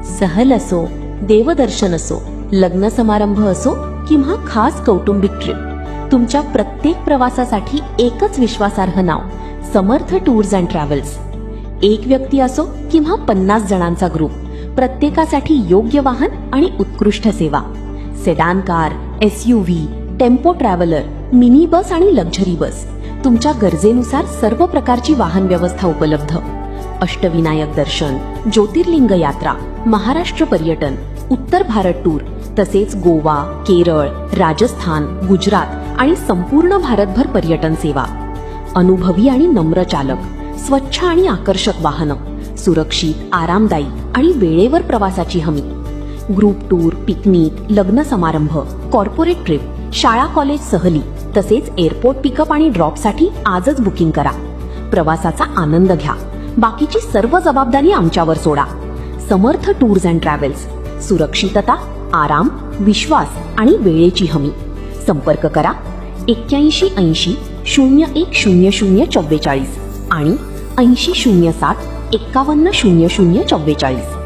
सहल असो, देवदर्शन असो, लग्न समारंभ असो किंवा खास कौटुंबिक ट्रिप, तुमच्या प्रत्येक प्रवासासाठी एकच विश्वासार्ह नाव, समर्थ टूर्स अँड ट्रॅव्हल्स. एक व्यक्ती असो किंवा 50 जणांचा ग्रुप, प्रत्येकासाठी योग्य वाहन आणि उत्कृष्ट सेवा. Sedan car, SUV, tempo traveller, mini bus आणि लक्झरी बस, तुमच्या गरजेनुसार सर्व प्रकारची वाहन व्यवस्था उपलब्ध. अष्टविनायक दर्शन, ज्योतिर्लिंग यात्रा, महाराष्ट्र पर्यटन, उत्तर भारत टूर, तसेच गोवा, केरळ, राजस्थान, गुजरात आणि संपूर्ण भारतभर पर्यटन सेवा. अनुभवी आणि नम्र चालक, स्वच्छ आणि आकर्षक वाहनं, सुरक्षित, आरामदायी आणि वेळेवर प्रवासाची हमी. ग्रुप टूर, पिकनिक, लग्न समारंभ, कॉर्पोरेट ट्रिप, शाळा कॉलेज सहली, तसेच एअरपोर्ट पिकअप आणि ड्रॉपसाठी आजच बुकिंग करा. प्रवासाचा आनंद घ्या. बाकीची सर्व जबाबदारी आमच्यावर सोडा. समर्थ टूर्स अँड ट्रॅव्हल्स. सुरक्षितता, आराम, विश्वास आणि वेळेची हमी. संपर्क करा 8180 010044 आणि 8007 510044.